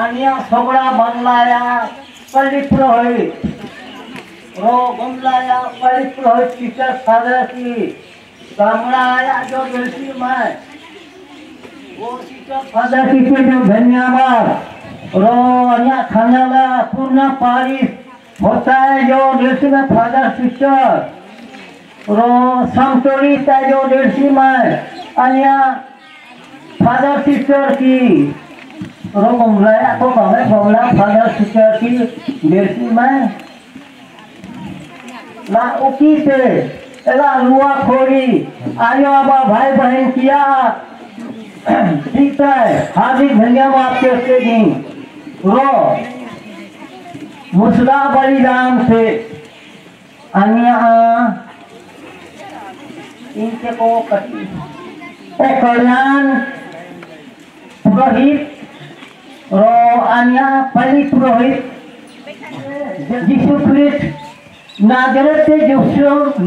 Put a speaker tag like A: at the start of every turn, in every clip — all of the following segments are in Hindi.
A: Ania Sogra Banglaya Paliprohit Ro Gumlaya Paliprohit Teacher Sadaki Gamlaya जो दर्शी मैं वो टीचर Sadaki के जो धन्यवाद रो अन्य खानाला पूर्ण पारिश होता है जो दर्शी में फादर टीचर रो समतोली का जो दर्शी में अन्य फादर टीचर की रो गमला को गमला फादर टीचर की दर्शी में ना उकी से एला लुआ खोरी आयो आबा भाई बहन किया ठीक है हार्दिक धन्यवाद करते हैं रो मुसला बलिदान से अन्य इनके को कटी ओ कल्याण पुरोहित रो अन्य पली पुरोहित यीशु ख्रिस्ट नाजरत से जो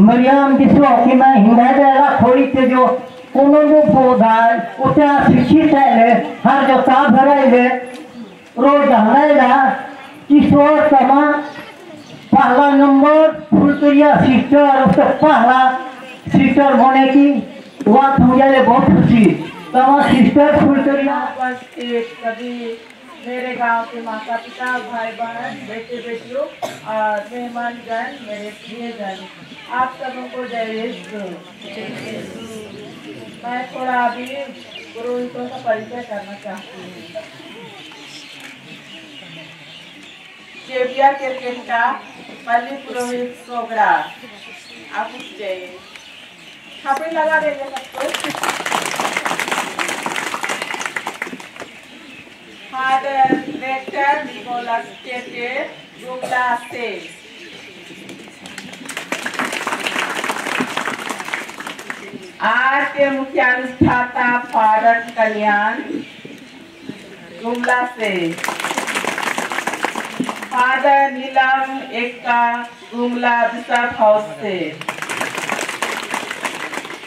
A: मरियम जिसो कि मैं हिंदा खोड़ी से जो उन्होंने पौधा उतना शिक्षित है हर जो ता भरे है रोज हमारा किशोर समा पहला नंबर फुलतरिया सिस्टर उसका पहला सिस्टर होने की बात मुझे बहुत खुशी तमा सिस्टर फुलतरिया
B: कभी मेरे गांव के माता पिता भाई बहन बेटे बेटियों और मेहमान गण मेरे प्रिय जन आप सबों को जय यीशु। मैं थोड़ा अभी पुरोहितों का परिचय करना चाहती हूँ। केविया क्रिकेट का पल्ली पुरोहित सोगड़ा आप जाइए छापे लगा देंगे सबको। Father Rector Nicholas Tete Gumla से आज के मुख्य अनुष्ठाता फादर कल्याण गुमला से फादर नीलम एक्का गुमला बिशप हाउस से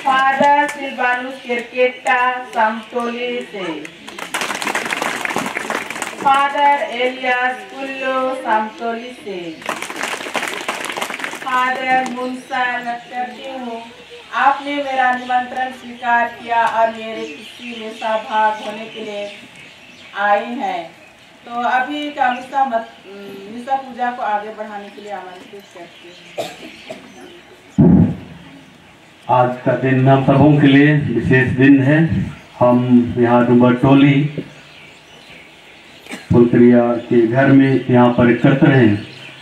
B: फादर सिल्वानुस किरकेटा समतोली से फादर एलियास कुल्लो समतोली से फादर मुंसा करती हूँ आपने मेरा निमंत्रण स्वीकार किया और मेरे किसी में सहभाग होने के लिए आए हैं तो अभी का मिसा पूजा को आगे बढ़ाने के लिए आमंत्रित करती हूँ।
C: आज का दिन हम सबों के लिए विशेष दिन है। हम यहाँ डुबरटोली फुलतरिया के घर में यहाँ पर एकत्र हैं।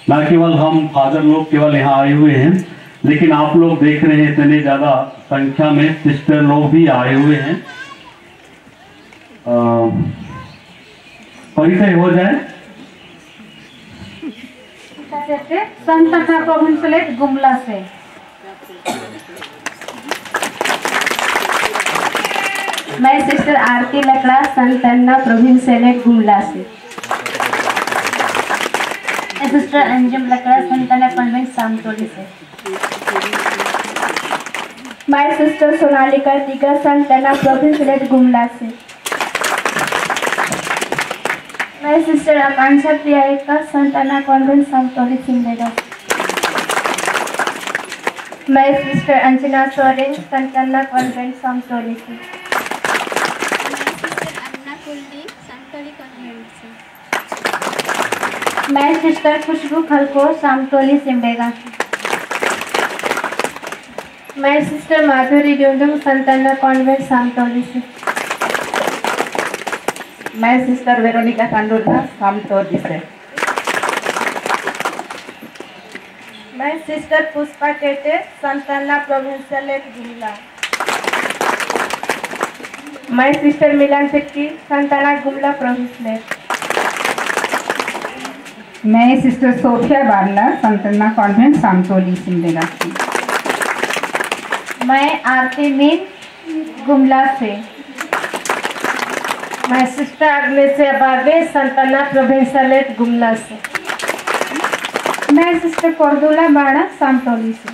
C: न केवल हम फादर लोग केवल यहाँ आए हुए हैं लेकिन आप लोग देख रहे हैं इतने ज़्यादा संख्या में सिस्टर लोग भी आए हुए हैं। परिचय हो जाए।
D: संत अन्ना प्रोविंस गुमला से मैं सिस्टर आरती लकड़ा संत अन्ना प्रोविंस गुमला से सिस्टर अंजुम लकड़ा संत अन्ना कॉन्वेंट सामतोली से मैं सिस्टर सोनालिका तिगा संत अन्ना प्रोविंस गुमला से मैं सिस्टर आकांक्षा प्रिया संत अन्ना कॉन्वेंट सामतोली सिमडेगा मैं सिस्टर अंजना सोरेन संत अन्ना कॉन्वेंट सामतोली से मैं सिस्टर खुशबू खलको सामतोली सिमडेगा मैं सिस्टर माधुरी ड्यूडम संत अन्ना कॉन्वेंट सामतोली से
B: मैं सिस्टर वेरोनिका कांडोला सामतोली से मैं सिस्टर पुष्पा केटे संत अन्ना प्रोविंशियल गुमला मैं सिस्टर मिलन सिक्की संत अन्ना गुमला प्रोविंशियल
E: मैं सिस्टर सोफिया बारला संत अन्ना कॉन्वेंट सामतोली सिमडेगा
D: मैं आरती मीन गुमला से मैं सिस्टर अग्नेसिया बाबे संत अन्ना प्रोविंशियल गुमला से मैं सिस्टर कोरदुला बाड़ा सामतोली से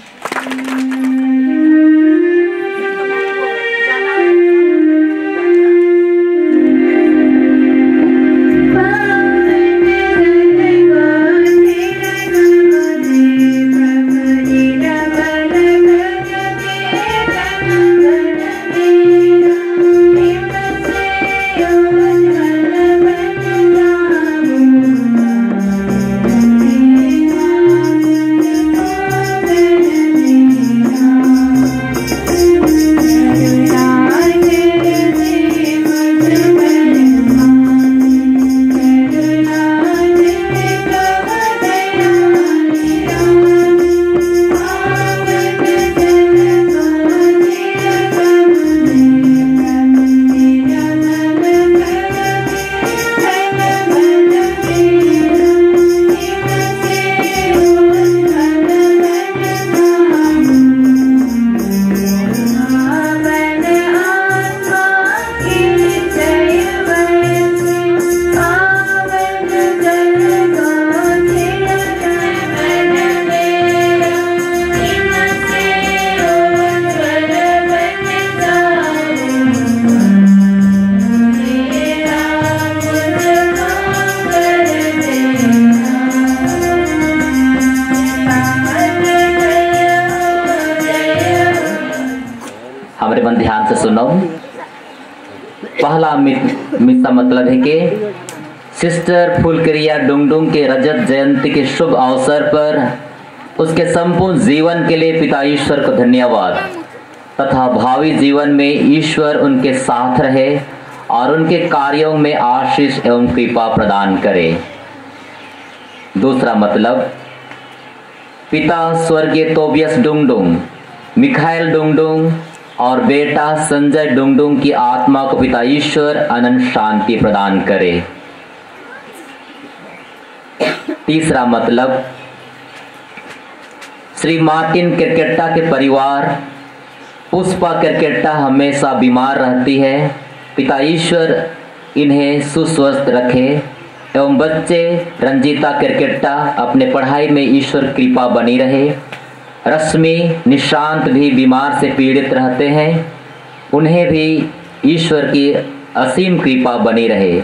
F: हमारे मन ध्यान से सुनो। पहला मिस्सा मतलब है कि सिस्टर फुलक्रिया डुंगडुंग के रजत जयंती के शुभ अवसर पर उसके संपूर्ण जीवन के लिए पिता ईश्वर को धन्यवाद तथा भावी जीवन में ईश्वर उनके साथ रहे और उनके कार्यों में आशीष एवं कृपा प्रदान करे। दूसरा मतलब पिता स्वर्गीय तोबियस डुंगडुंग, मिखाइल डुंगडुंग और बेटा संजय डुंगडुंग की आत्मा को पिता ईश्वर अनंत शांति प्रदान करे। तीसरा मतलब श्री मार्टिन केरकेट्टा के परिवार, पुष्पा केरकेट्टा हमेशा बीमार रहती है, पिता ईश्वर इन्हें सुस्वस्थ रखे एवं बच्चे रंजीता केरकेट्टा अपने पढ़ाई में ईश्वर कृपा बनी रहे। रश्मि निशांत भी बीमार से पीड़ित रहते हैं, उन्हें भी ईश्वर की असीम कृपा बनी रहे।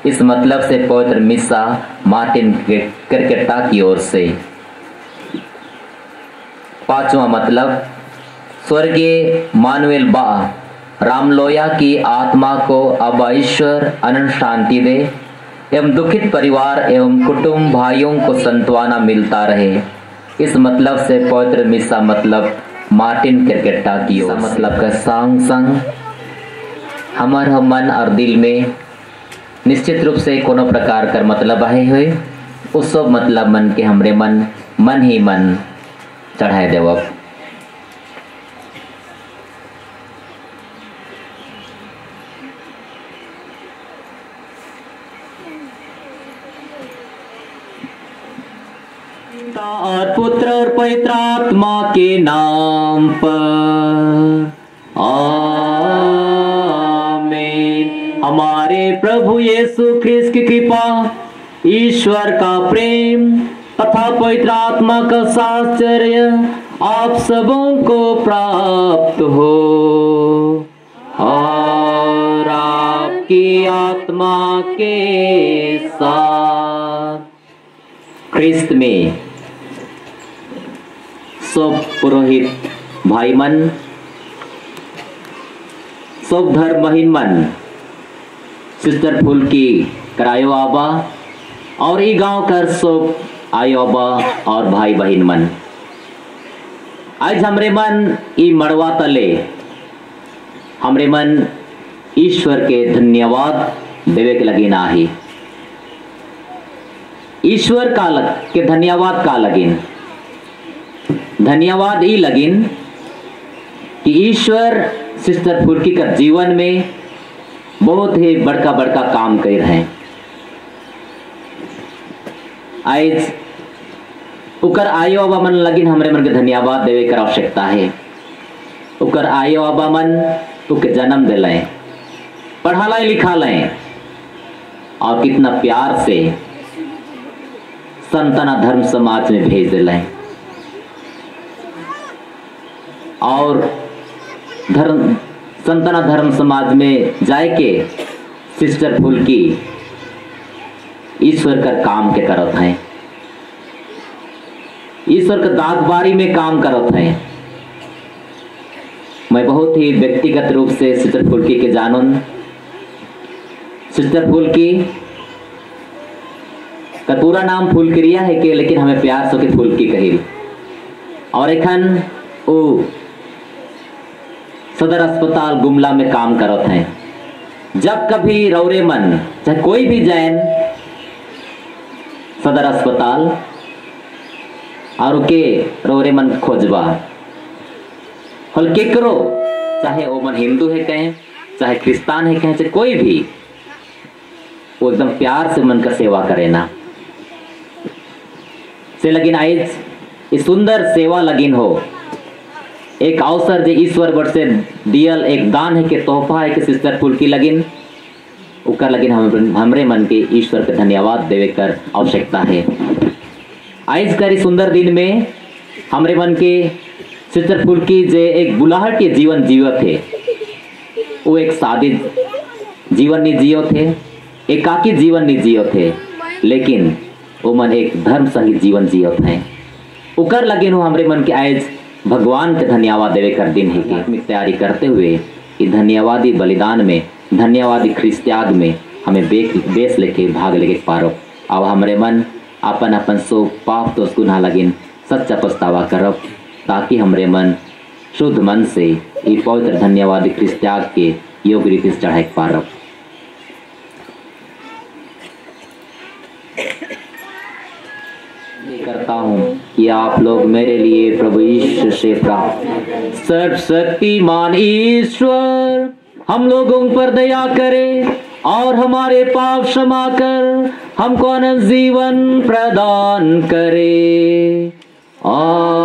F: इस मतलब से पवित्र मिस्सा मार्टिन केरकेट्टा की ओर से। पांचवा मतलब स्वर्गीय मानुएल बा रामलोया की आत्मा को अब ईश्वर अनंत शांति दे एवं दुखित परिवार एवं कुटुंब भाइयों को संत्वना मिलता रहे। इस मतलब से पवित्र मिस्सा मतलब मार्टिन केरकेट्टा की ओर मतलब का संग संग हमार मन और दिल में निश्चित रूप से कोनो प्रकार का मतलब आए हुए उस सब मतलब मन के हमरे मन ही मन चढ़ाए देव। और पुत्र और पवित्र आत्मा के नाम पर आमीन। हमारे प्रभु यीशु ख्रिस्त की कृपा, ईश्वर का प्रेम तथा पवित्र आत्मा का साहचर्य आप सबों को प्राप्त हो और आपकी आत्मा के साथ। ख्रिस्त में सब पुरोहित भाई मन, सब धर्महीन मन, सिस्टर फुल्की करायो आबा और ई गांव कर सब आयो आबा और भाई बहन मन, आज हमरे मन ई मड़वा तले हमरे मन ईश्वर के धन्यवाद देवे के लगी ना ही। ईश्वर का के धन्यवाद का लगिन, धन्यवाद ई लगिन कि ईश्वर सिस्टर फुल्की का जीवन में बहुत ही बड़का बड़का काम कर रहे हैं। आज उकर आयो आबा मन लगिन हमरे मन के धन्यवाद देवे कर आवश्यकता है। उकर आयो आबा मन उके जन्म दिलाए, पढ़ालाए लिखालाए और कितना प्यार से संतना धर्म समाज में भेज दिलाए और संतना धर्म समाज में जाए के सिस्टर फुल्की ईश्वर का काम के करत हैं, ईश्वर का दागबारी में काम करत हैं। मैं बहुत ही व्यक्तिगत रूप से सिस्टर फुल्की के जानून। सिस्टर फुल्की का पूरा नाम फुलक्रिया है के, लेकिन हमें प्यार से फुल्की कही और एखन वो सदर अस्पताल गुमला में काम करत हैं। जब कभी रौरे मन चाहे कोई भी जैन सदर अस्पताल और के रौरे मन खोजबा हल के करो, चाहे वो मन हिंदू है कहें चाहे क्रिस्तान है कहें चाहे कोई भी, वो एकदम प्यार से मन का सेवा करे ना से लगिन। आज इस सुंदर सेवा लगिन हो एक अवसर जो ईश्वर बट से दियल एक दान है के तोहफा है कि सिस्टर फुल्की लगिन उकर लगिन हमरे मन के ईश्वर के धन्यवाद देवे कर आवश्यकता है। आज कर इस सुंदर दिन में हमरे मन के सिस्टर फुल्की जे एक बुलाहट के जीवन जीवत थे, वो एक सादे जीवन नहीं जियो थे, एकाकी जीवन नहीं जियो थे, लेकिन वो मन एक धर्म संहित जीवन जियो थे। उकर लगिन हो हमरे मन के आज भगवान के धन्यवाद देवे कर दिन है कि तैयारी करते हुए कि धन्यवादी बलिदान में, धन्यवादी ख्रिस्त त्याग में हमें बेस लेके भाग लेके पारो। अब हमारे मन अपन अपन सो पाप तो गुनाह लगिन सच्चा पछतावा करब, ताकि हमारे मन शुद्ध मन से ये पवित्र धन्यवादी ख्रिस्त त्याग के योग्य रीति से चढ़ाई पारब। करता हूँ कि आप लोग मेरे लिए प्रभु ईश्वर से प्राप्त सर्वशक्तिमान ईश्वर हम लोगों पर दया करे और हमारे पाप क्षमा कर हमको अनंत जीवन प्रदान करे। आमीन।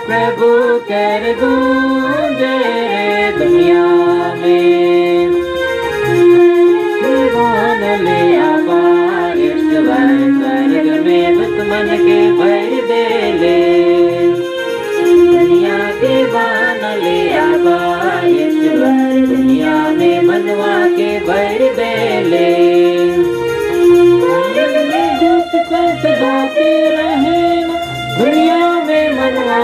G: प्रभु कर गूंजे रे दुनिया में, भगवान ले आवा ईश्वर स्वर्ग में दुश्मन के भर दे ले, दुनिया के बान ले आवा ईश्वर दुनिया में मनवा के भर दे ले, गाते रहे दुनिया में मनवा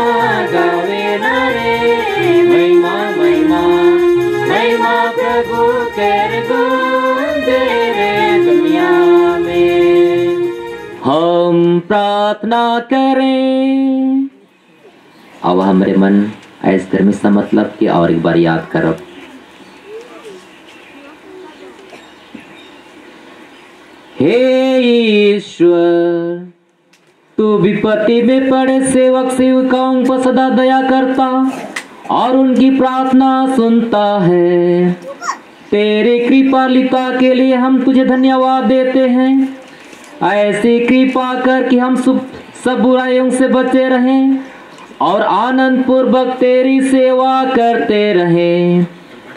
G: गावे ना रे, महिमा महिमा महिमा प्रभु कर गूंजे रे दुनिया में।
F: हम प्रार्थना करें। अब हमारे मन ऐसे धर्मी सा मतलब कि और एक बार याद करो। हे ईश्वर, तू विपत्ति में पड़े सेवक सेविकाओं पर सदा दया करता और उनकी प्रार्थना सुनता है। तेरे कृपालिता के लिए हम तुझे धन्यवाद देते हैं। ऐसी कृपा कर कि हम सब बुराइयों से बचे रहें और आनंद पूर्वक तेरी सेवा करते रहें।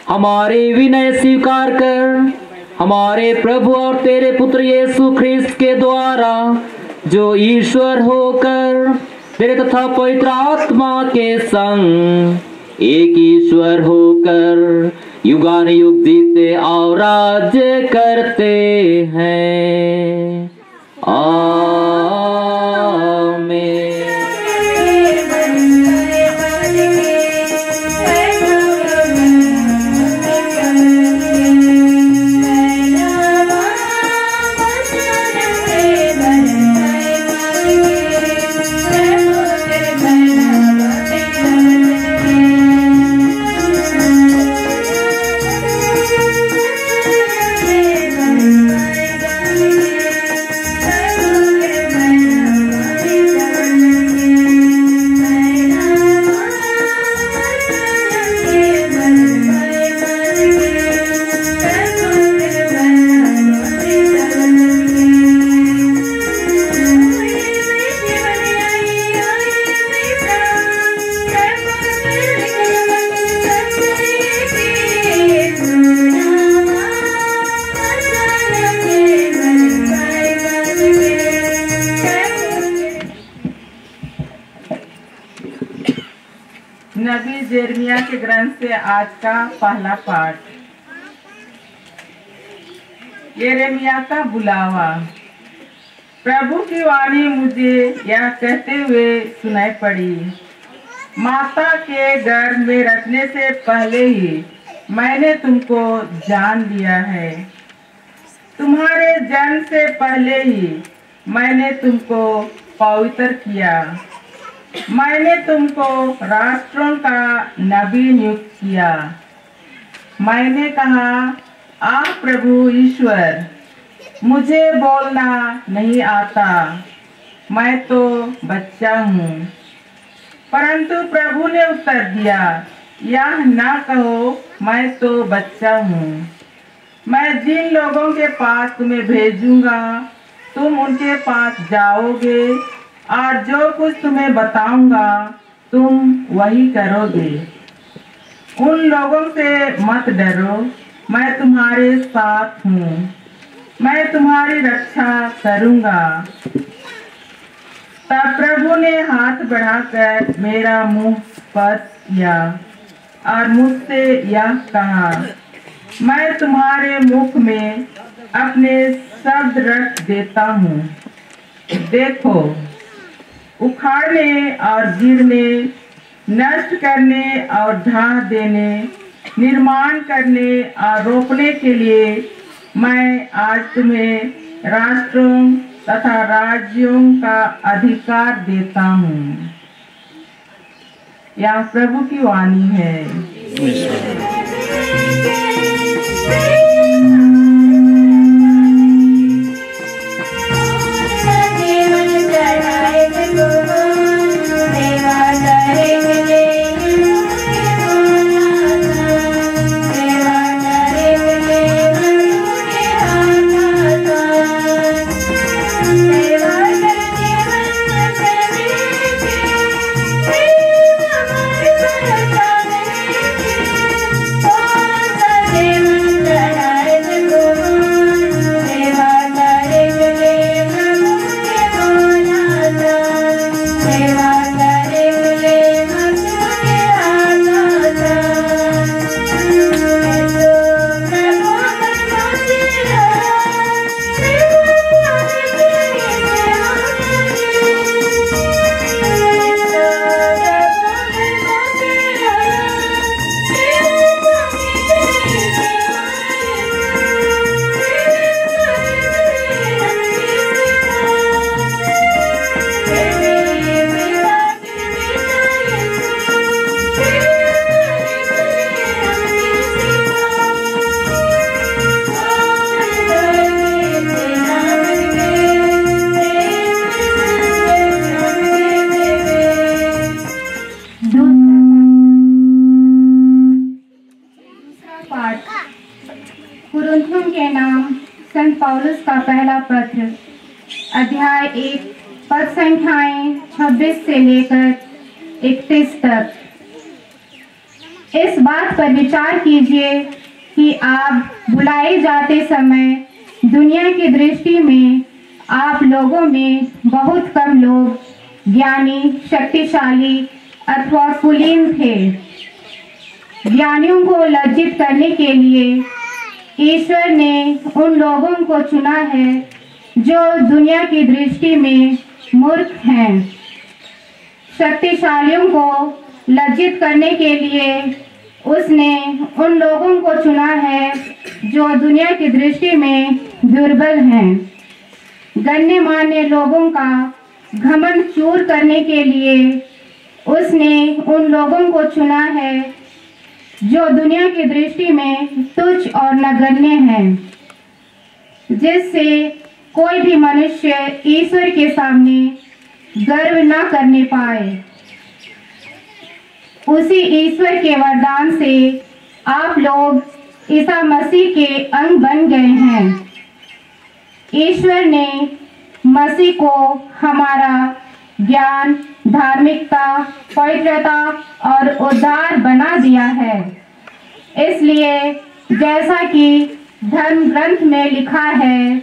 F: हमारे विनय स्वीकार कर हमारे प्रभु और तेरे पुत्र यीशु ख्रिस्त के द्वारा, जो ईश्वर होकर तेरे तथा पवित्र आत्मा के संग एक ईश्वर होकर युगानुयुग जीते और राज्य करते हैं। आमीन।
B: यिर्मयाह के ग्रंथ से आज का पहला पाठ। यिर्मयाह का बुलावा। प्रभु की वाणी मुझे यह कहते हुए सुनाई पड़ी, माता के गर्भ में रखने से पहले ही मैंने तुमको जान लिया है, तुम्हारे जन्म से पहले ही मैंने तुमको पवित्र किया, मैंने तुमको राष्ट्रों का नबी नियुक्त किया। मैंने कहा, आप प्रभु ईश्वर, मुझे बोलना नहीं आता, मैं तो बच्चा हूँ। परंतु प्रभु ने उत्तर दिया, यह ना कहो, मैं तो बच्चा हूँ। मैं जिन लोगों के पास तुम्हें भेजूंगा, तुम उनके पास जाओगे और जो कुछ तुम्हें बताऊंगा तुम वही करोगे। उन लोगों से मत डरो, मैं तुम्हारे साथ हूँ, मैं तुम्हारी रक्षा करूंगा। तब प्रभु ने हाथ बढ़ाकर मेरा मुंह स्पर्श किया और मुझसे यह कहा, मैं तुम्हारे मुख में अपने शब्द रख देता हूँ। देखो, उखाड़ने और गिरने, नष्ट करने और ढा देने, निर्माण करने और रोपने के लिए मैं आज तुम्हें राष्ट्रों तथा राज्यों का अधिकार देता हूँ। यह प्रभु की वाणी है।
D: कुरिन्थियों के नाम संत पौलुस का पहला पत्र, अध्याय 1, पद संख्याएं 26 से लेकर 31 तक। इस बात पर विचार कीजिए कि आप बुलाए जाते समय दुनिया की दृष्टि में आप लोगों में बहुत कम लोग ज्ञानी, शक्तिशाली अथवा कुलीन थे। ज्ञानियों को लज्जित करने के लिए ईश्वर ने उन लोगों को चुना है जो दुनिया की दृष्टि में मूर्ख हैं। शक्तिशालियों को लज्जित करने के लिए उसने उन लोगों को चुना है जो दुनिया की दृष्टि में दुर्बल हैं। गण्यमान्य लोगों का घमंड चूर करने के लिए उसने उन लोगों को चुना है जो दुनिया की दृष्टि में तुच्छ और नगण्य हैं, जिससे कोई भी मनुष्य ईश्वर के सामने गर्व न करने पाए। उसी ईश्वर के वरदान से आप लोग ईसा मसीह के अंग बन गए हैं। ईश्वर ने मसीह को हमारा ज्ञान, धार्मिकता, पवित्रता और उद्धार बना दिया है। इसलिए जैसा कि धर्म ग्रंथ में लिखा है,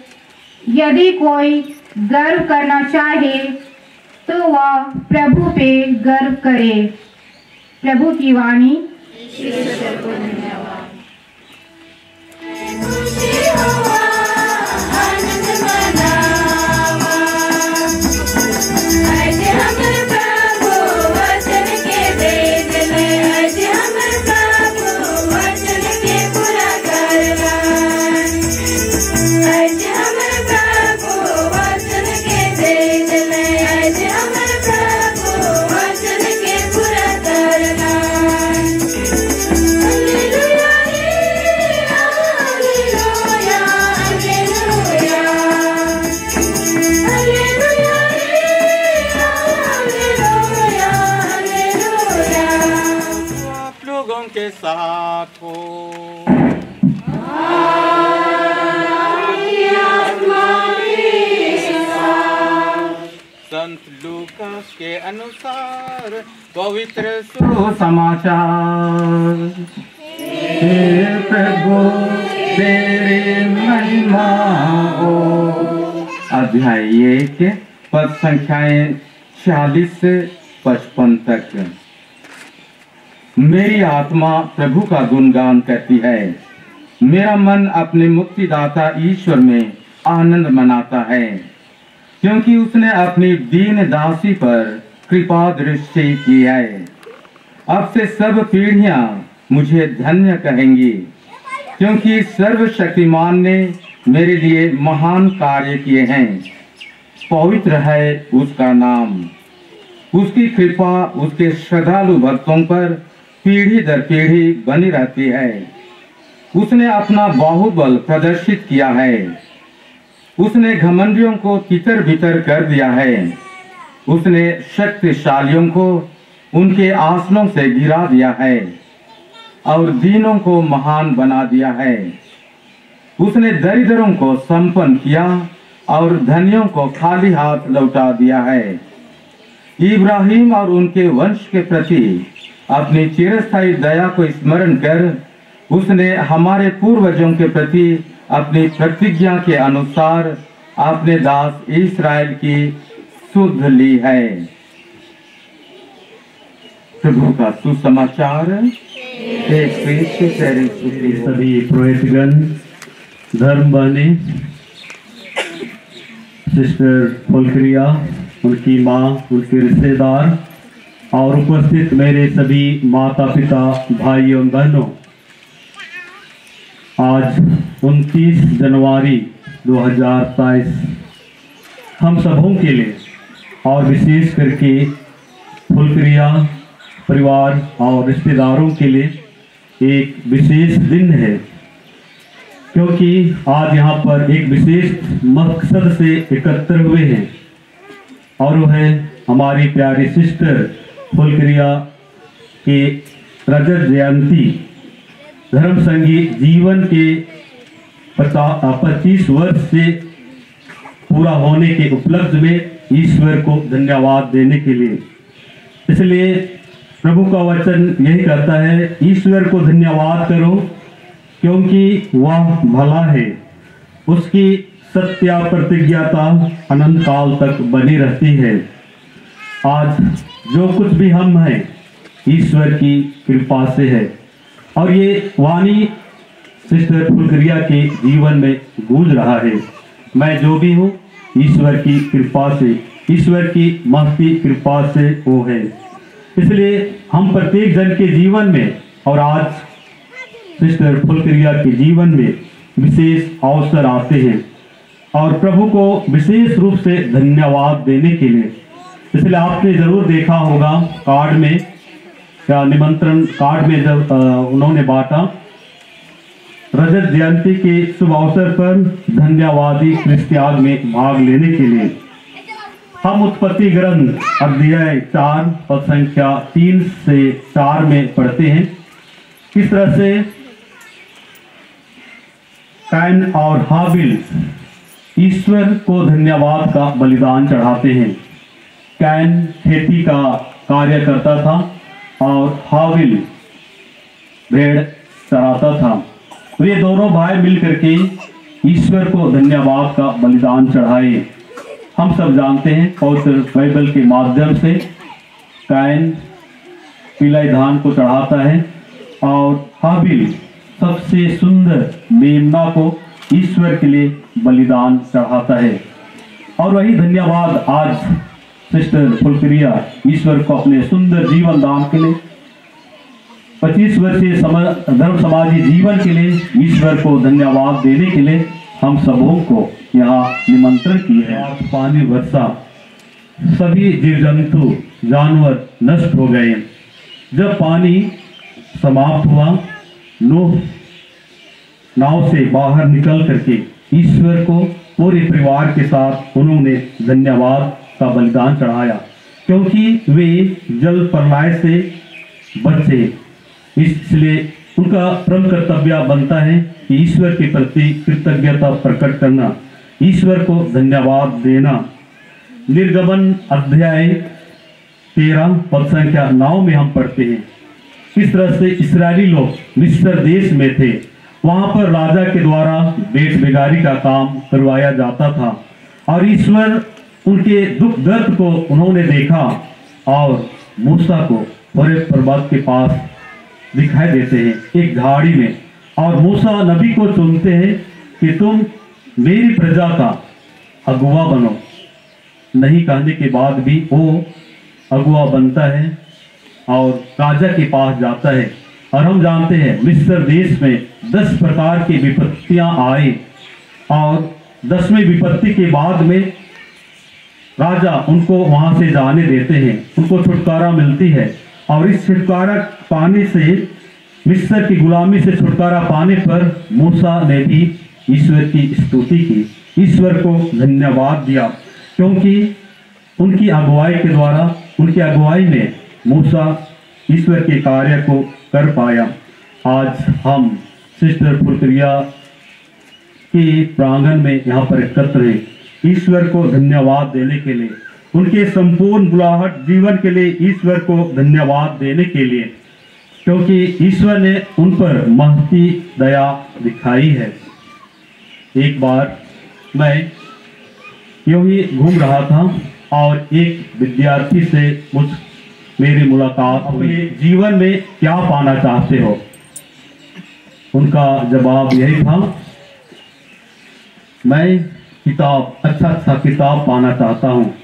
D: यदि कोई गर्व करना चाहे तो वह प्रभु पे गर्व करे। प्रभु की वाणी।
H: के साथ हो। संत लूकास के अनुसार पवित्र
I: सुसमाचार। हे प्रभु तेरी महिमा हो। अध्याय 1 पद संख्याएं 40 से 55 तक। मेरी आत्मा प्रभु का गुणगान करती है। मेरा मन अपने मुक्तिदाता ईश्वर में आनंद मनाता है, क्योंकि उसने अपनी दीन दासी पर कृपा दृष्टि की है। अब से सब पीढ़ियां मुझे धन्य कहेंगी, क्योंकि सर्वशक्तिमान ने मेरे लिए महान कार्य किए हैं। पवित्र है उसका नाम। उसकी कृपा उसके श्रद्धालु भक्तों पर पीढ़ी दर पीढ़ी बनी रहती है। उसने अपना बाहुबल प्रदर्शित किया है। उसने घमंडियों को तितर बितर कर दिया है। उसने शक्तिशालियों को उनके आसनों से गिरा दिया है और दीनों को महान बना दिया है। उसने दरिद्रों को संपन्न किया और धनियों को खाली हाथ लौटा दिया है। इब्राहिम और उनके वंश के प्रति अपनी चिरस्थायी दया को स्मरण कर उसने हमारे पूर्वजों के प्रति अपनी प्रतिज्ञा के अनुसार अपने दास इस्राएल की सुध ली है। प्रभु का सुसमाचार।
C: सभी पुरोहितगण, धर्म बहने, सिस्टर फुलक्रिया, उनकी माँ, उनके रिश्तेदार और उपस्थित मेरे सभी माता पिता, भाइयों एवं बहनों, आज 29 जनवरी 2023 हम सबों के लिए और विशेष करके फुलक्रिया परिवार और रिश्तेदारों के लिए एक विशेष दिन है, क्योंकि आज यहाँ पर एक विशेष मकसद से एकत्र हुए हैं और वो है हमारी प्यारी सिस्टर फुलक्रिया के रजत जयंती धर्म संगीत जीवन के 25 वर्ष से पूरा होने के उपलक्ष्य में ईश्वर को धन्यवाद देने के लिए। इसलिए प्रभु का वचन यही कहता है, ईश्वर को धन्यवाद करो क्योंकि वह भला है, उसकी सत्या प्रतिज्ञता अनंत काल तक बनी रहती है। आज जो कुछ भी हम हैं ईश्वर की कृपा से है और ये वाणी सिस्टर फुलक्रिया के जीवन में गूंज रहा है। मैं जो भी हूँ ईश्वर की कृपा से, ईश्वर की महती कृपा से वो है। इसलिए हम प्रत्येक जन के जीवन में और आज सिस्टर फुलक्रिया के जीवन में विशेष अवसर आते हैं और प्रभु को विशेष रूप से धन्यवाद देने के लिए। इसलिए आपने जरूर देखा होगा कार्ड में या निमंत्रण कार्ड में जब उन्होंने बांटा, रजत जयंती के शुभ अवसर पर धन्यवादी क्रिस्त्याग में भाग लेने के लिए हम उत्पत्ति ग्रंथ अध्याय 4 और संख्या 3 से 4 में पढ़ते हैं। किस तरह से कैन और हाबिल ईश्वर को धन्यवाद का बलिदान चढ़ाते हैं। कैन खेती का कार्य करता था और हाबिल भेड़ चराता था। वे दोनों भाई मिलकर के ईश्वर को धन्यवाद का बलिदान चढ़ाए। हम सब जानते हैं पवित्र बाइबल के माध्यम से कैन पीले धान को चढ़ाता है और हाबिल सबसे सुंदर मेमना को ईश्वर के लिए बलिदान चढ़ाता है। और वही धन्यवाद आज सिस्टर फुलक्रिया ईश्वर को अपने सुंदर जीवन दान के लिए 25 वर्षीय धर्म समाजी जीवन के लिए ईश्वर को धन्यवाद देने के लिए हम सबों को यहाँ निमंत्रण किए हैं। पानी वर्षा सभी जीव जंतु जानवर नष्ट हो गए। जब पानी समाप्त हुआ, नूह नाव से बाहर निकल करके ईश्वर को पूरे परिवार के साथ उन्होंने धन्यवाद का बलिदान चढ़ाया, क्योंकि वे जल प्रलय से बचे। इसलिए उनका परम कर्तव्य बनता है कि ईश्वर के प्रति कृतज्ञता प्रकट करना, ईश्वर को धन्यवाद देना। निर्गमन अध्याय 13 पद संख्या 9 में हम पढ़ते हैं किस तरह से इस्राएली लोग मिस्र देश में थे। वहां पर राजा के द्वारा बेट बेगारी का काम करवाया जाता था और ईश्वर उनके दुख दर्द को उन्होंने देखा और मूसा को बड़े पर्वत के पास दिखाई देते हैं एक झाड़ी में, और मूसा नबी को चुनते हैं कि तुम मेरी प्रजा का अगुवा बनो। नहीं कहने के बाद भी वो अगुवा बनता है और राजा के पास जाता है। और हम जानते हैं मिस्र देश में 10 प्रकार की विपत्तियां आई और 10वीं विपत्ति के बाद में राजा उनको वहां से जाने देते हैं, उनको छुटकारा मिलती है। और इस छुटकारा पाने से, मिस्र की गुलामी से छुटकारा पाने पर मूसा ने भी ईश्वर की स्तुति की, ईश्वर को धन्यवाद दिया, क्योंकि उनकी अगुवाई के द्वारा, उनकी अगुवाई में मूसा ईश्वर के कार्य को कर पाया। आज हम सिस्टर फुलक्रिया के प्रांगण में यहाँ पर एकत्र हैं ईश्वर को धन्यवाद देने के लिए, उनके संपूर्ण बुलाहट जीवन के लिए ईश्वर को धन्यवाद देने के लिए, क्योंकि ईश्वर ने उन पर महती दया दिखाई है। एक बार मैं यूं ही घूम रहा था और एक विद्यार्थी से मेरी मुलाकात हुई। जीवन में क्या पाना चाहते हो? उनका जवाब यही था, मैं किताब, अच्छा किताब पाना चाहता हूँ,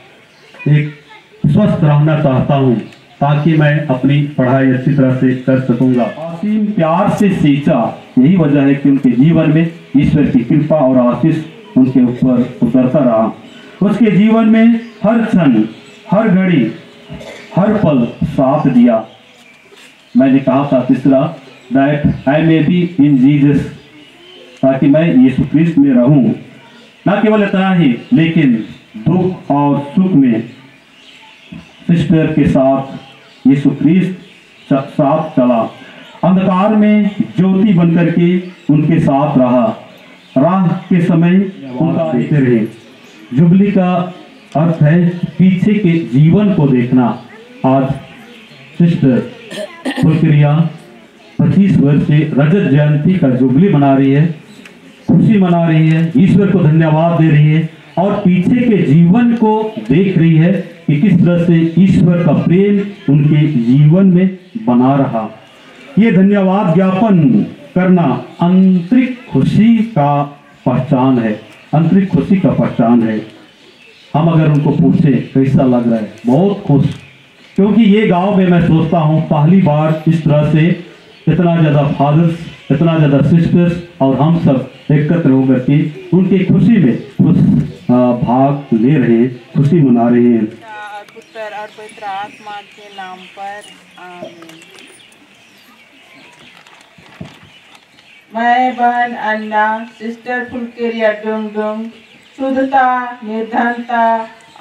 C: एक स्वस्थ रहना चाहता हूँ ताकि मैं अपनी पढ़ाई अच्छी तरह से कर सकूंगा। असीम प्यार से सींचा, यही वजह है कि उनके जीवन में ईश्वर की कृपा और आशीष उनके ऊपर उतरता रहा। उसके जीवन में हर क्षण, हर घड़ी, हर पल साथ दिया। मैंने कहा था तीसरा, that I may be in Jesus, ताकि मैं यीशु क्रिस्त में रहूं। न केवल इतना ही, लेकिन दुख और सुख में सिस्टर के साथ यीशु क्रिस्त साथ चला, अंधकार में ज्योति बनकर के उनके साथ रहा, राह के समय उनका देते रहे। जुबली का अर्थ है पीछे के जीवन को देखना। आज सिस्टर फुलक्रिया 25 वर्ष से रजत जयंती का जुबली मना रही है, खुशी मना रही है, ईश्वर को धन्यवाद दे रही है और पीछे के जीवन को देख रही है कि किस तरह से ईश्वर का प्रेम उनके जीवन में बना रहा। ये धन्यवाद ज्ञापन करना आंतरिक खुशी का पहचान है, आंतरिक खुशी का पहचान है। हम अगर उनको पूछे कैसा लग रहा है, बहुत खुश, क्योंकि ये गांव में मैं सोचता हूँ पहली बार इस तरह से इतना ज़्यादा फादर्स, इतना ज़्यादा सिस्टर्स और हम सब एकत्र होकर के उनकी खुशी में कुछ भाग ले रहे हैं, खुशी मना रहे हैं।
B: पुत्र और पवित्र आत्मा के नाम पर आमीन। मैं बहन अन्ना सिस्टर फुलक्रिया डुंगडुंग शुद्धता, निर्धनता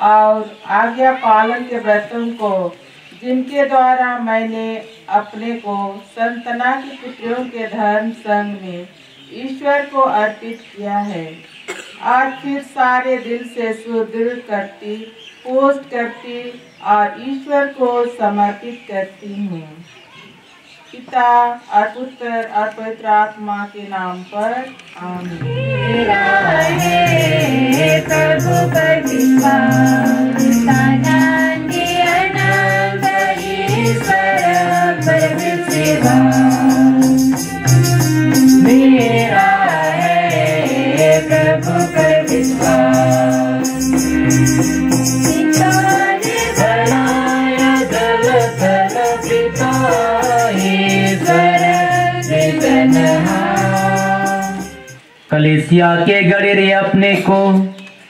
B: और आज्ञा पालन के व्रतों को, जिनके द्वारा मैंने अपने को संतना की पुत्रियों के धर्म संघ में ईश्वर को अर्पित किया है, और फिर सारे दिल से सुदृढ़ करती, पोस्ट करती और ईश्वर को समर्पित करती हूँ। पिता और पुत्र और पवित्र आत्मा के नाम पर आमीन। प्रभु
F: कलीसिया के गड़े अपने को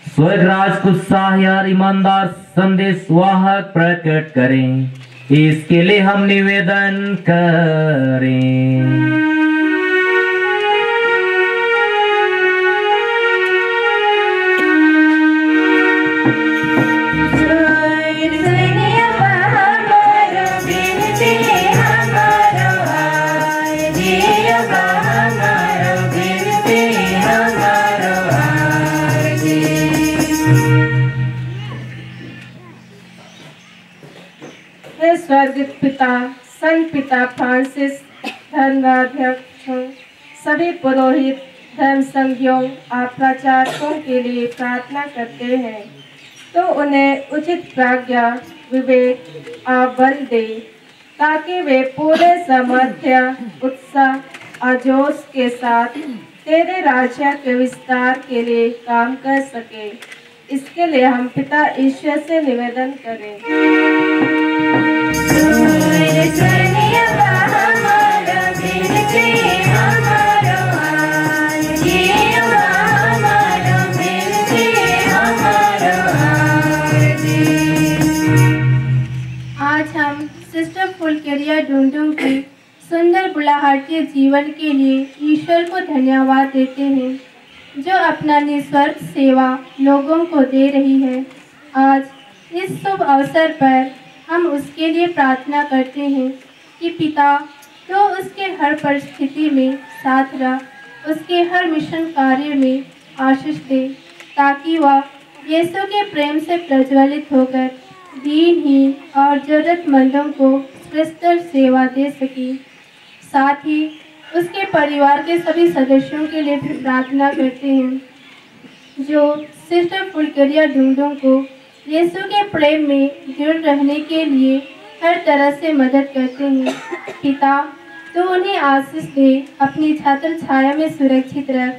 F: स्वर्गराज उत्साही और ईमानदार संदेश वाहक प्रकट करें, इसके लिए हम निवेदन करें।
J: स्वर्गीय पिता, संत पिता फ्रांसिस धर्माध्यक्ष, सभी पुरोहित, धर्म संघियों और प्रचारकों के लिए प्रार्थना करते हैं तो उन्हें उचित प्रज्ञा, विवेक और बल दे, ताकि वे पूरे सामर्थ्य, उत्साह और जोश के साथ तेरे राज्य के विस्तार के लिए काम कर सके। इसके लिए हम पिता ईश्वर से निवेदन करें।
K: आज हम सिस्टर फुलकरिया डुंडुम की सुंदर बुलाहटी जीवन के लिए ईश्वर को धन्यवाद देते हैं, जो अपना निस्वार्थ सेवा लोगों को दे रही है। आज इस शुभ अवसर पर हम उसके लिए प्रार्थना करते हैं कि पिता तो उसके हर परिस्थिति में साथ रह, उसके हर मिशन कार्य में आशीष दे, ताकि वह यीशु के प्रेम से प्रज्वलित होकर दीनहीन और जरूरतमंदों को श्रेष्ठ सेवा दे सके। साथ ही उसके परिवार के सभी सदस्यों के लिए भी प्रार्थना करते हैं, जो सिस्टर फुलकरिया डुंडुम को यीशु के प्रेम में जुड़ रहने के लिए हर तरह से मदद करते हैं। पिता तो उन्हें आशीष दे, अपनी छत्र छाया में सुरक्षित रख,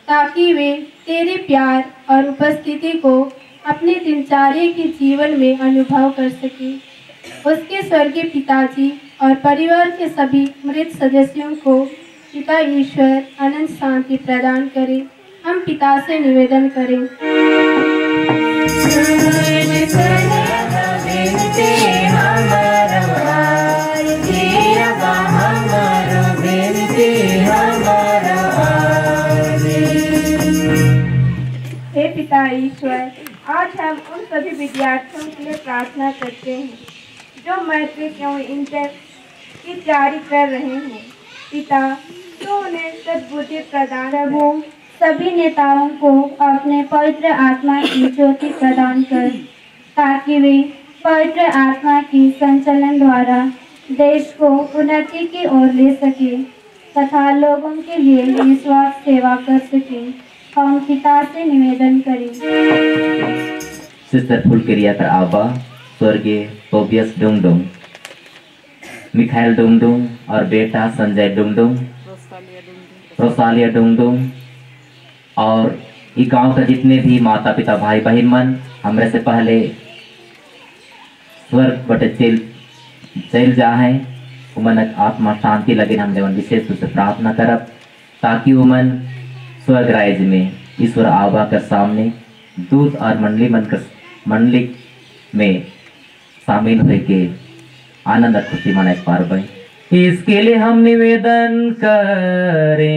K: ताकि वे तेरे प्यार और उपस्थिति को अपने दिनचर्या के जीवन में अनुभव कर सके। उसके स्वर्गीय पिताजी और परिवार के सभी मृत सदस्यों को पिता ईश्वर अनंत शांति प्रदान करे। हम पिता से निवेदन करें।
J: हे पिता ईश्वर, आज हम उन सभी विद्यार्थियों के लिए प्रार्थना करते हैं जो मैट्रिक एवं इंटर की तैयारी कर रहे हैं। पिता तो उन्हें सद्बुद्धि प्रदान प्रभु,
K: सभी नेताओं को अपने पवित्र आत्मा की ज्योति प्रदान कर, ताकि वे पवित्र आत्मा की संचालन द्वारा देश को उन्नति की ओर ले सके तथा लोगों के लिए निस्वार्थ सेवा कर सके। हम पिता से निवेदन करें।
F: सिस्टर फुलकरिया का आबा स्वर्गीय टोबियस डुंगडुंग, मिखाइल डुंगडुंग और बेटा संजय डुंगडुंग, रोसालिया डुंगडुंग और ये गांव का जितने भी माता पिता भाई बहन मन हमरे से पहले स्वर्ग बटे चल जा है, उमन आत्मा शांति लगे। हम जवन विशेष रूप से प्रार्थना करब ताकि उमन स्वर्ग राज्य में ईश्वर आबा के सामने दूत और मंडली में शामिल होके आनंद और खुशी मनाए पारबे। इसके लिए हम निवेदन करें।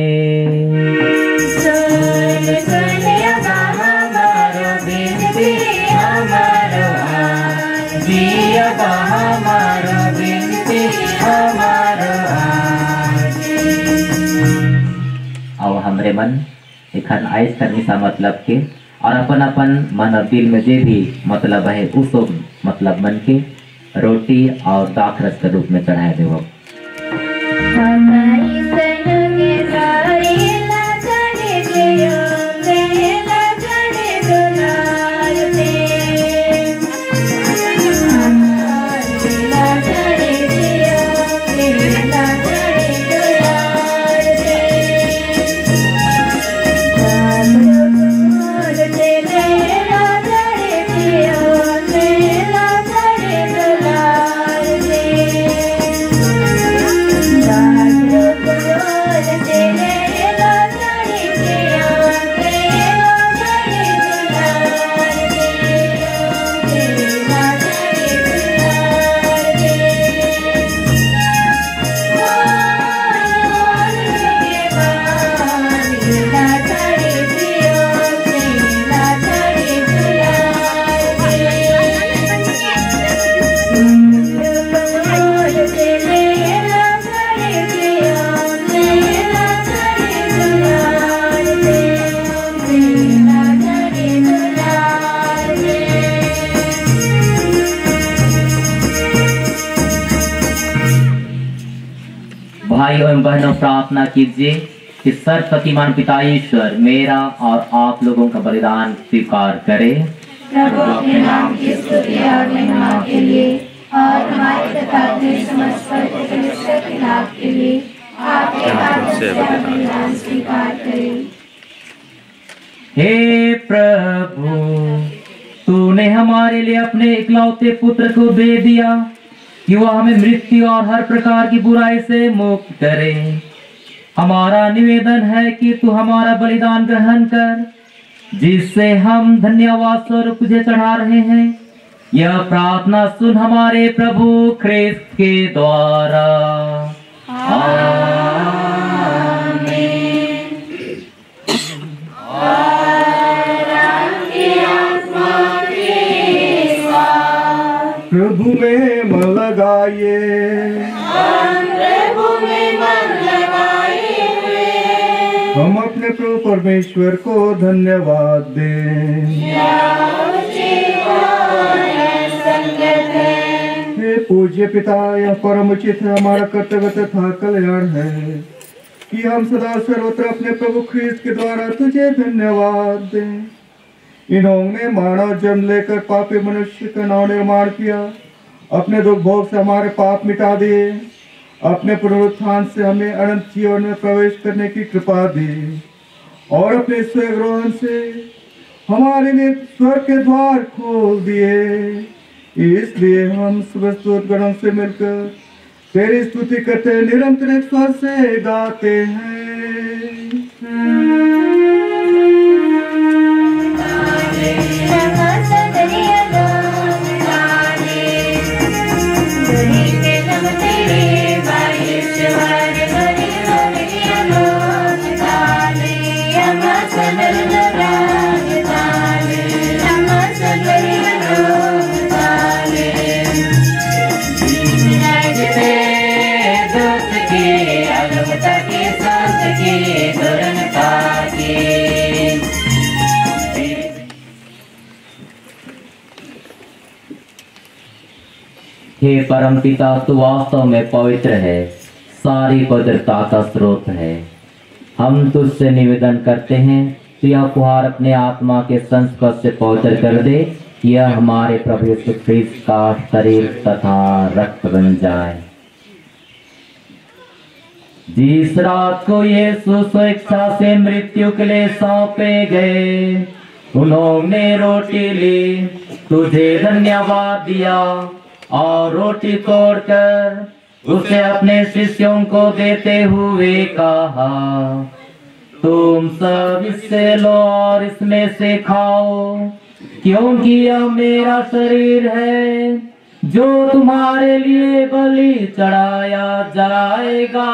F: और हमरे मन एखन आइस करनी सा मतलब के और अपन अपन मन और दिल में जे भी मतलब है उस मतलब मन के रोटी और दाखरस के रूप में चढ़ाए देव। एवं बहनों प्रार्थना कीजिए कि सर्वशक्तिमान पिता ईश्वर मेरा और आप लोगों का बलिदान स्वीकार करे।
K: प्रभु अपने नाम की स्तुति और महिमा के लिए और हमारे तथा अपने समस्त पवित्र के लाभ के लिए आपके हाथ से बलिदान स्वीकार करें।
F: हे प्रभु, तूने हमारे लिए अपने इकलौते पुत्र को दे दिया कि वह हमें मृत्यु और हर प्रकार की बुराई से मुक्त करे। हमारा निवेदन है कि तू हमारा बलिदान ग्रहण कर, जिससे हम धन्यवाद स्वरूप तुझे चढ़ा रहे हैं। यह प्रार्थना सुन हमारे प्रभु ख्रिस्त के द्वारा।
L: प्रभु में मन लगाइए,
G: प्रभु में मन लगाए हुए
L: हम अपने प्रभु परमेश्वर को धन्यवाद दें। हे पूज्य पिता, यह परम उचित है, हमारा कर्तव्य तथा कल्याण है कि हम सदा सर्वत्र अपने प्रभु ख्रिस्त के द्वारा तुझे धन्यवाद दें। इन्होंने मानव जन्म लेकर पापी मनुष्य का नव निर्माण किया, अपने दुख भोग से हमारे पाप मिटा दिए, अपने पुनरुत्थान से हमें अनंत जीवन में प्रवेश करने की कृपा दी और अपने स्वर्ग ग्रहण से हमारे लिए स्वर्ग के द्वार खोल दिए। इसलिए हम समस्त गणों से मिलकर तेरी स्तुति करते निरंतर एक स्वर से गाते हैं।
F: हे परम पिता, तू वास्तव में पवित्र है, सारी पवित्रता का स्रोत है। हम तुझसे निवेदन करते हैं, तू यह फुहार अपने आत्मा के संस्पर्श से पवित्र कर दे। यह हमारे प्रभु यीशु ख्रिस्त का शरीर तथा रक्त बन जाए। जिस रात को यीशु स्वेच्छा से मृत्यु के लिए सौंपे गए, उन्होंने रोटी ली, तुझे धन्यवाद दिया और रोटी तोड़कर उसे अपने शिष्यों को देते हुए कहा, तुम सब इससे लो और इसमें से खाओ, क्योंकि यह मेरा शरीर है जो तुम्हारे लिए बलि चढ़ाया जाएगा।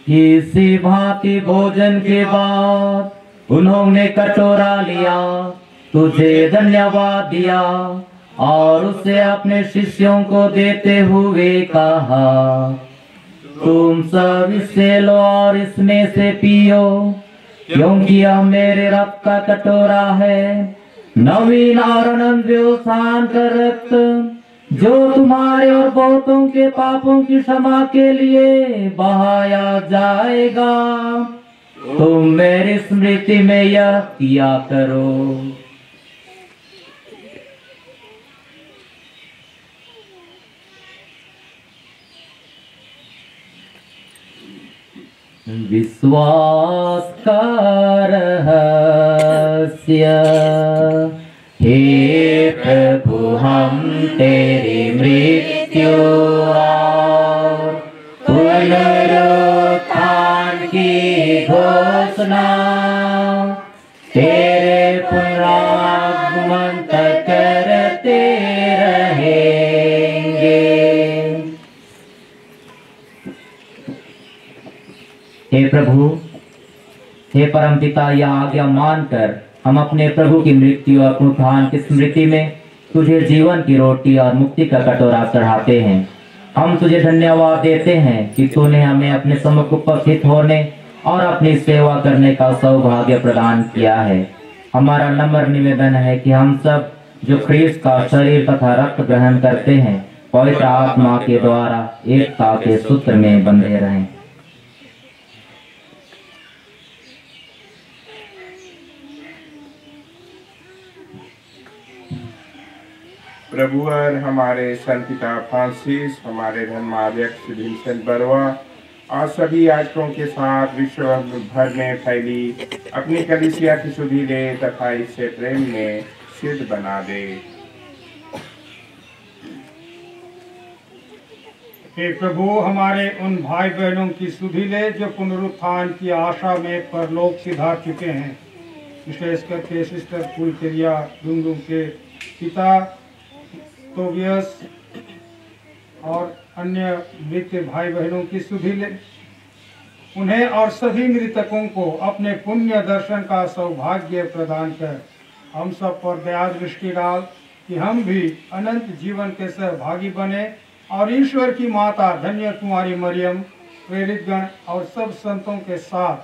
F: इसी भांति भोजन के बाद उन्होंने कटोरा लिया, तुझे धन्यवाद दिया और उसे अपने शिष्यों को देते हुए कहा, तुम सब इससे लो और इसमें से पियो, क्योंकि यह मेरे रक्त का कटोरा है, नवीन और अनंत व्यवसान का रक्त, जो तुम्हारे और बहुतों के पापों की क्षमा के लिए बहाया जाएगा। तुम मेरी स्मृति में यह किया करो। विश्वास का रहस्य, हे प्रभु हम तेरी मृत्यु और पुनरुत्थान की घोषणा तेरे पुनरागमन तक करते रहेंगे। हे प्रभु, हे परमपिता, यह आज्ञा मानकर हम अपने प्रभु की मृत्यु और पुनरुत्थान की स्मृति में तुझे जीवन की रोटी और मुक्ति का कटोरा चढ़ाते हैं। हम तुझे धन्यवाद देते हैं कि तूने हमें अपने सम्मुख उपस्थित होने और अपनी सेवा करने का सौभाग्य प्रदान किया है। हमारा नम्र निवेदन है कि हम सब जो ख्रीस्त का शरीर तथा रक्त ग्रहण करते हैं पवित्र आत्मा के द्वारा एकता के सूत्र में बंधे रहें।
M: प्रभु और हमारे संत पिता फ्रांसिस, हमारे धर्माध्यक्ष विंसेंट बरवा और सभी याजकों के साथ विश्व भर में फैली अपनी कलीसिया की सुधि ले तथा इसे प्रेम में सिद्ध बना दे।
N: हे प्रभु, हमारे उन भाई बहनों की सुधि ले जो पुनरुत्थान की आशा में परलोक सिधार चुके हैं, विशेष करके सिस्टर फुलकेरिया डुंगडुंग के पिता तोबियस और अन्य मृत भाई बहनों की सुधि ले। उन्हें और सभी मृतकों को अपने पुण्य दर्शन का सौभाग्य प्रदान कर हम सब पर दया दृष्टि डाल कि हम भी अनंत जीवन के सहभागी बने और ईश्वर की माता धन्य कुमारी मरियम, प्रेरितगण और सब संतों के साथ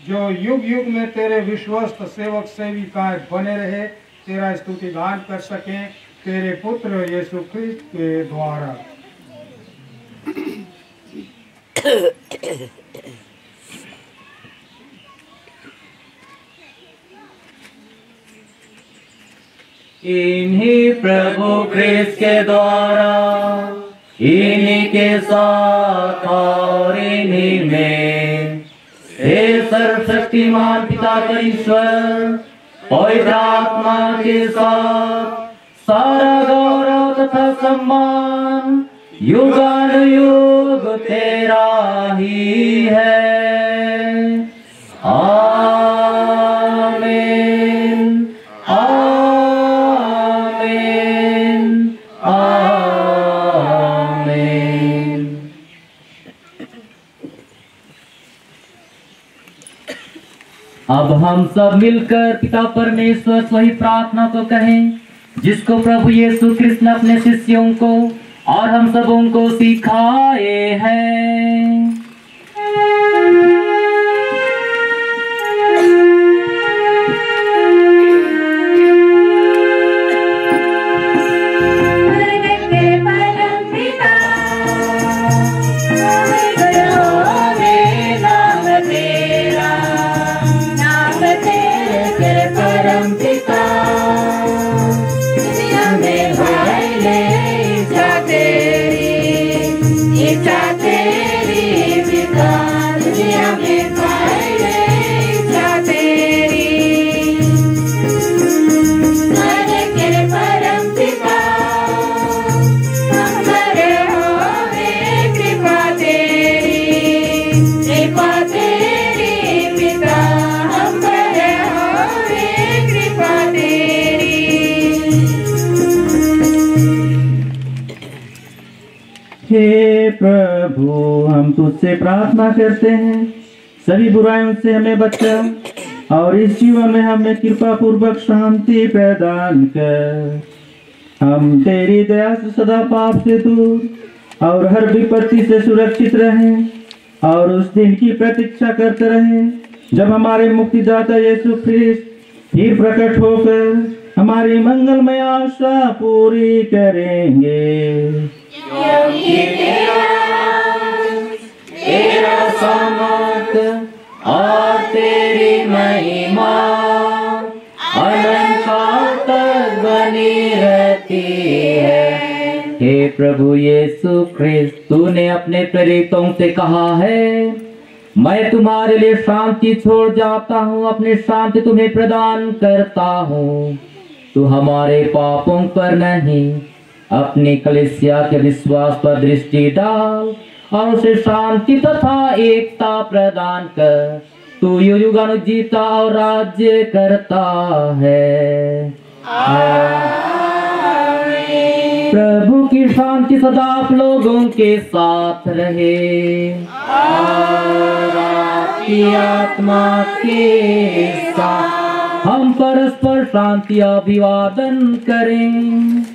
N: जो युग युग में तेरे विश्वस्त सेवक सेविकाएं बने रहे तेरा स्तुति गान कर सकें, तेरे पुत्र यीशु ख्रिस्त के द्वारा।
G: इन्हीं प्रभु ख्रिस्त के द्वारा, इन्हीं के साथ और इन्हीं में, हे सर्वशक्तिमान पिता ईश्वर, पवित्र आत्मा के साथ सारा गौरव तथा सम्मान युगानुयुग तेरा ही है। आमीन, आमीन, आमीन। अब हम सब मिलकर पिता परमेश्वर से वही प्रार्थना को कहें जिसको प्रभु यीशु कृष्ण ने अपने शिष्यों को और हम सबों को सिखाए हैं।
O: हे प्रभु, हम तुझसे प्रार्थना करते हैं, सभी बुराइयों से हमें बचा और इस जीवन में हमें कृपा पूर्वक शांति प्रदान कर। हम तेरी दया से सदा पाप से दूर और हर विपत्ति से सुरक्षित रहें और उस दिन की प्रतीक्षा करते रहें जब हमारे मुक्तिदाता यीशु ख्रिस्त फिर प्रकट होकर हमारी मंगलमय आशा पूरी करेंगे।
G: तेरा सामर्थ और तेरी महिमा अनंत काल तक बनी रहती है।
F: हे प्रभु यीशु ख्रिस्त, तूने अपने प्रेरितों से कहा है, मैं तुम्हारे लिए शांति छोड़ जाता हूँ, अपनी शांति तुम्हें प्रदान करता हूँ। तू हमारे पापों पर नहीं अपनी कलीसिया के विश्वास पर दृष्टि डाल और उसे शांति तथा एकता प्रदान कर। तू युगानुयुग जीता और राज्य करता है। प्रभु की शांति सदा आप लोगों के साथ रहे और आपकी आत्मा के साथ। हम परस्पर शांति अभिवादन करें।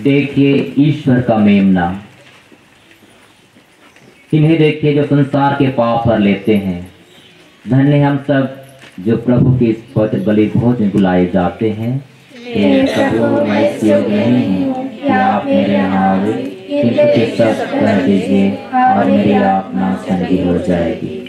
F: देखिए ईश्वर का मेमना, इन्हें देखिए जो संसार के पाप भर लेते हैं। धन्य हम सब जो प्रभु के इस पवित्र बलि भोज में बुलाए जाते हैं। हे प्रभु, मैं इस योग्य नहीं हूँ कि आप मेरे यहाँ आवे, किंतु सब कह दीजिए और मेरी आत्मा ठंडी हो जाएगी।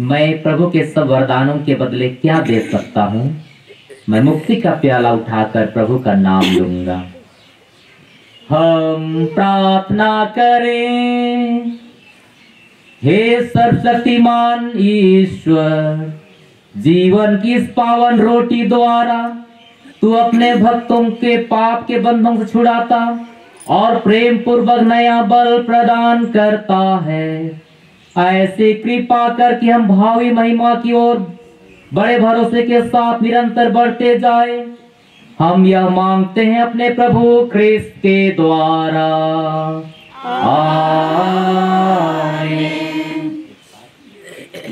F: मैं प्रभु के सब वरदानों के बदले क्या दे सकता हूँ? मैं मुक्ति का प्याला उठाकर प्रभु का नाम लूंगा। हम प्रार्थना करें। हे सर्वशक्तिमान ईश्वर, जीवन की इस पावन रोटी द्वारा तू अपने भक्तों के पाप के बंधनों से छुड़ाता और प्रेम पूर्वक नया बल प्रदान करता है। ऐसे कृपा कर कि हम भावी महिमा की ओर बड़े भरोसे के साथ निरंतर बढ़ते जाए
G: हम यह मांगते हैं अपने प्रभु ख्रिस्त के द्वारा। आमीन।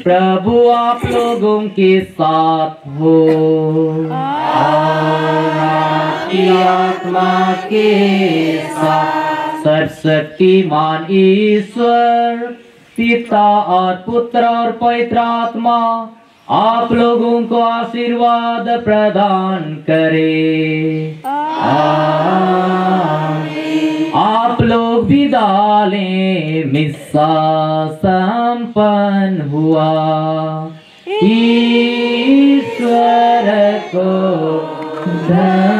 G: प्रभु आप लोगों के साथ हो और आपकी आत्मा के साथ। सर्वशक्तिमान ईश्वर पिता और पुत्र और पवित्र आत्मा आप लोगों को आशीर्वाद प्रदान करे। आमीन। आप लोग विदा लें। मिस्सा संपन्न हुआ। ईश्वर को धन्यवाद।